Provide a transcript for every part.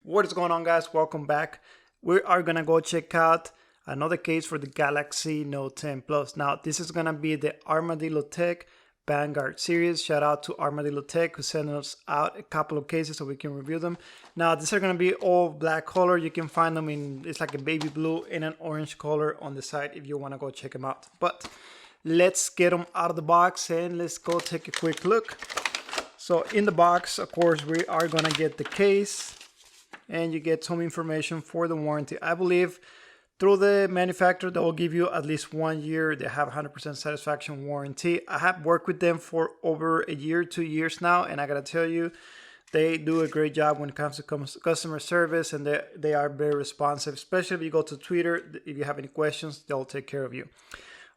What is going on, guys? Welcome back. We are gonna go check out another case for the Galaxy Note 10 Plus. Now this is gonna be the ArmadilloTek Vanguard series. Shout out to ArmadilloTek who sent us out a couple of cases so we can review them. Now these are gonna be all black color. You can find them in, it's like a baby blue and an orange color on the side if you wanna go check them out. But let's get them out of the box and let's go take a quick look. So in the box, of course, we are gonna get the case, and you get some information for the warranty. I believe through the manufacturer they will give you at least 1 year. They have 100% satisfaction warranty. I have worked with them for over a year, 2 years now, and I gotta tell you, they do a great job when it comes to customer service, and they are very responsive, especially if you go to Twitter. If you have any questions, they'll take care of you.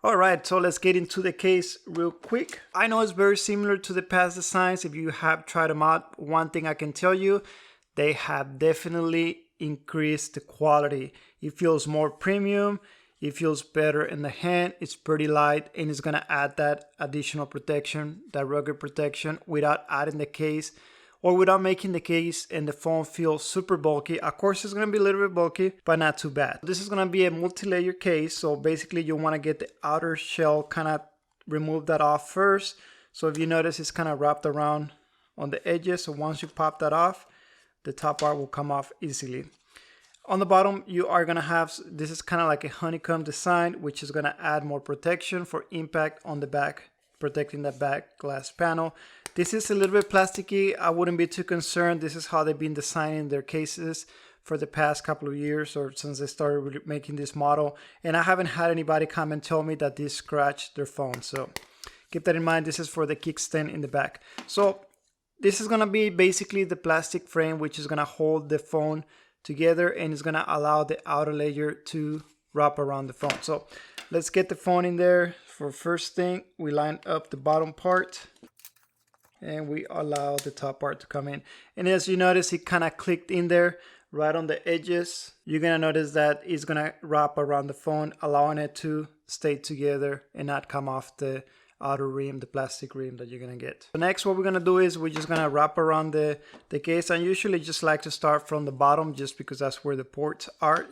All right, so let's get into the case real quick. I know it's very similar to the past designs. If you have tried them out, one thing I can tell you, they have definitely increased the quality. It feels more premium. It feels better in the hand. It's pretty light, and it's gonna add that additional protection, that rugged protection, without adding the case or without making the case and the phone feel super bulky. Of course, it's gonna be a little bit bulky, but not too bad. This is gonna be a multi-layer case, so basically you wanna get the outer shell, kind of remove that off first. So if you notice, it's kind of wrapped around on the edges. So once you pop that off, the top part will come off easily. On the bottom, you are gonna have, this is kind of like a honeycomb design, which is gonna add more protection for impact on the back, protecting that back glass panel. This is a little bit plasticky. I wouldn't be too concerned. This is how they've been designing their cases for the past couple of years, or since they started making this model. And I haven't had anybody come and tell me that this scratched their phone. So keep that in mind. This is for the kickstand in the back. So this is gonna be basically the plastic frame, which is gonna hold the phone together, and it's gonna allow the outer layer to wrap around the phone. So let's get the phone in there. For first thing, we line up the bottom part and we allow the top part to come in. And as you notice, it kind of clicked in there right on the edges. You're gonna notice that it's gonna wrap around the phone, allowing it to stay together and not come off the outer rim, the plastic rim that you're gonna get. So next, what we're gonna do is we're just gonna wrap around the case. I usually just like to start from the bottom just because that's where the ports are.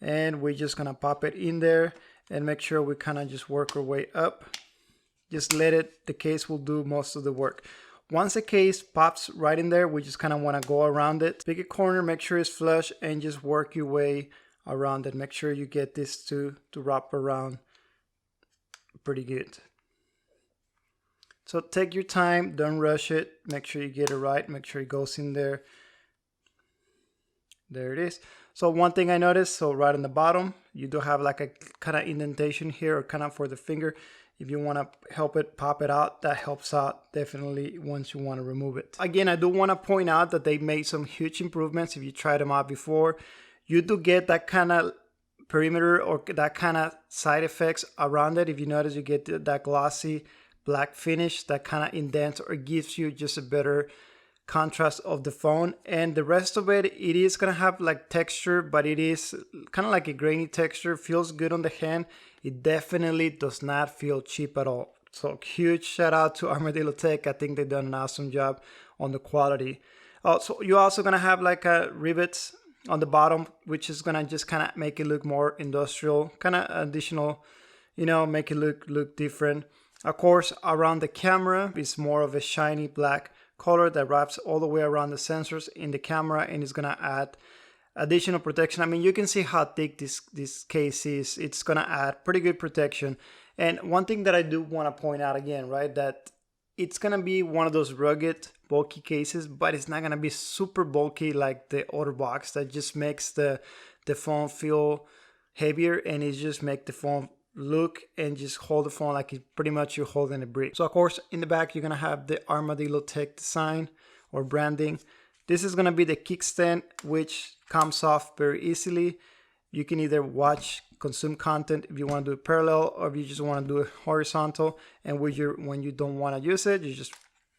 And we're just gonna pop it in there and make sure we kind of just work our way up. Just let it, the case will do most of the work. Once the case pops right in there, we just kind of wanna go around it. Pick a corner, make sure it's flush, and just work your way around it. Make sure you get this to wrap around pretty good. So take your time, don't rush it, make sure you get it right, make sure it goes in there. There it is. So one thing I noticed, so right on the bottom, you do have like a kind of indentation here, or kind of for the finger. If you want to help it pop it out, that helps out definitely once you want to remove it. Again, I do want to point out that they made some huge improvements. If you tried them out before, you do get that kind of perimeter or that kind of side effects around it. If you notice, you get that glossy black finish that kind of indents or gives you just a better contrast of the phone. And the rest of it, it is gonna have like texture, but it is kind of like a grainy texture. Feels good on the hand. It definitely does not feel cheap at all. So huge shout out to ArmadilloTek. I think they've done an awesome job on the quality. So you're also gonna have like rivets on the bottom, which is gonna just kind of make it look more industrial, kind of additional, you know, make it look different. Of course, around the camera is more of a shiny black color that wraps all the way around the sensors in the camera, and is gonna add additional protection. I mean, you can see how thick this case is. It's gonna add pretty good protection. And one thing that I do want to point out again, right, that it's gonna be one of those rugged, bulky cases, but it's not gonna be super bulky like the other box that just makes the phone feel heavier, and it just make the phone look and just hold the phone like it pretty much you're holding a brick. So of course, in the back, you're gonna have the ArmadilloTek design or branding. This is gonna be the kickstand, which comes off very easily. You can either consume content if you want to do it parallel, or if you just want to do it horizontal. And when you don't want to use it, you just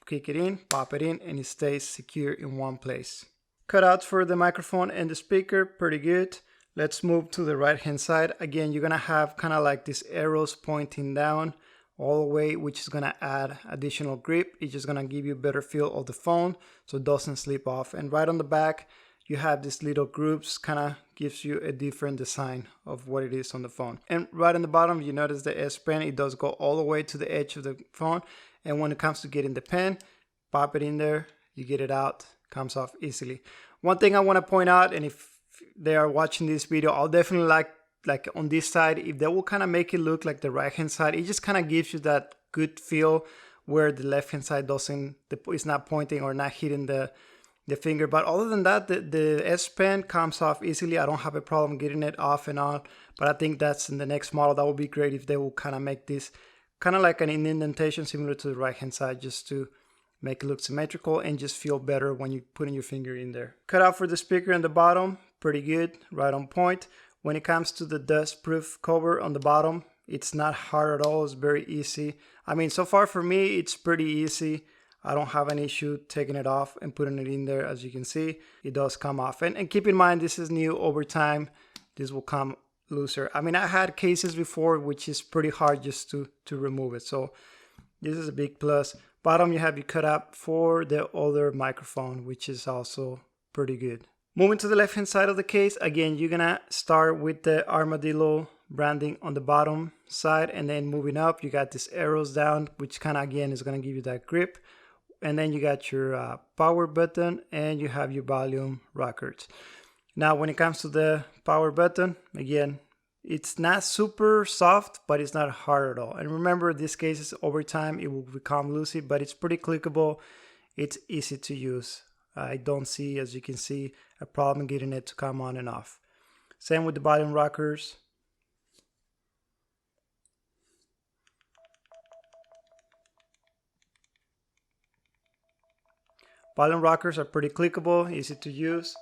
kick it in, pop it in, and it stays secure in one place. Cutouts for the microphone and the speaker, pretty good. Let's move to the right hand side. Again, you're gonna have kind of like these arrows pointing down all the way, which is gonna add additional grip. It's just gonna give you a better feel of the phone so it doesn't slip off. And right on the back, you have these little groups, kind of gives you a different design of what it is on the phone. And right on the bottom, you notice the S Pen, it does go all the way to the edge of the phone. And when it comes to getting the pen, pop it in there, you get it out, comes off easily. One thing I want to point out, and if they are watching this video, I'll definitely like on this side, if they will kind of make it look like the right hand side, it just kind of gives you that good feel where the left hand side it's not pointing or not hitting the finger. But other than that, the S Pen comes off easily. I don't have a problem getting it off and on, but I think that's in the next model. That would be great if they will kind of make this kind of like an indentation similar to the right hand side, just to make it look symmetrical and just feel better when you putting your finger in there. Cut out for the speaker in the bottom, pretty good, right on point. When it comes to the dust proof cover on the bottom, it's not hard at all, it's very easy. I mean, so far for me, it's pretty easy. I don't have an issue taking it off and putting it in there. As you can see, it does come off. And keep in mind, this is new. Over time, this will come looser. I mean, I had cases before, which is pretty hard just to remove it. So this is a big plus. Bottom, you have your cut out for the other microphone, which is also pretty good. Moving to the left hand side of the case, again, you're gonna start with the Armadillo branding on the bottom side, and then moving up, you got these arrows down, which kind of again is gonna give you that grip. And then you got your power button, and you have your volume rockers. Now, when it comes to the power button, again, it's not super soft, but it's not hard at all. And remember, this case is over time, it will become loosey, but it's pretty clickable. It's easy to use. I don't see, as you can see, a problem getting it to come on and off. Same with the volume rockers. Volume rockers are pretty clickable, easy to use,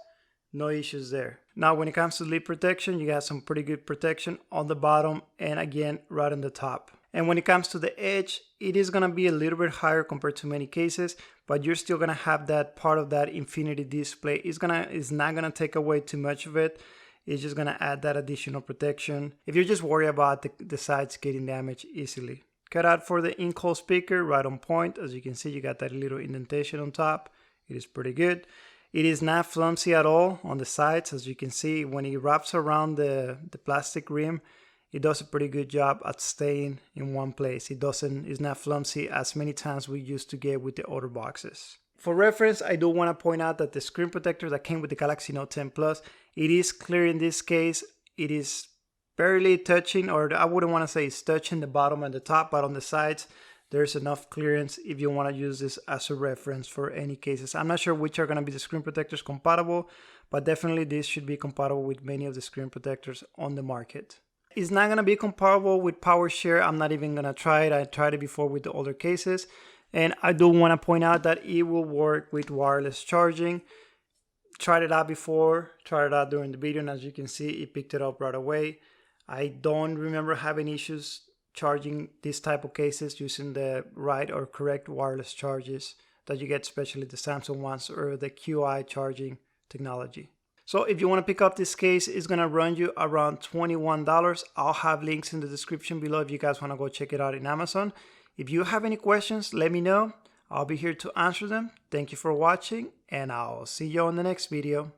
no issues there. Now, when it comes to lip protection, you got some pretty good protection on the bottom and again, right on the top. And when it comes to the edge, it is gonna be a little bit higher compared to many cases, but you're still gonna have that part of that infinity display. It's not gonna take away too much of it. It's just gonna add that additional protection if you're just worried about the sides getting damaged easily. Cut out for the in-call speaker, right on point. As you can see, you got that little indentation on top. It is pretty good. It is not flimsy at all on the sides. As you can see, when it wraps around the plastic rim, it does a pretty good job at staying in one place. It's not flimsy as many times we used to get with the other boxes. For reference, I do want to point out that the screen protector that came with the Galaxy Note 10 Plus, it is clear in this case. It is barely touching, or I wouldn't want to say it's touching the bottom and the top, but on the sides, there's enough clearance if you want to use this as a reference for any cases. I'm not sure which are going to be the screen protectors compatible, but definitely this should be compatible with many of the screen protectors on the market. It's not going to be compatible with PowerShare. I'm not even going to try it. I tried it before with the older cases. And I do want to point out that it will work with wireless charging. Tried it out before, tried it out during the video, and as you can see, it picked it up right away. I don't remember having issues charging this type of cases using the right or correct wireless charges that you get, especially the Samsung ones or the QI charging technology. So if you want to pick up this case, it's going to run you around $21. I'll have links in the description below if you guys want to go check it out in Amazon. If you have any questions, let me know. I'll be here to answer them. Thank you for watching, and I'll see you on the next video.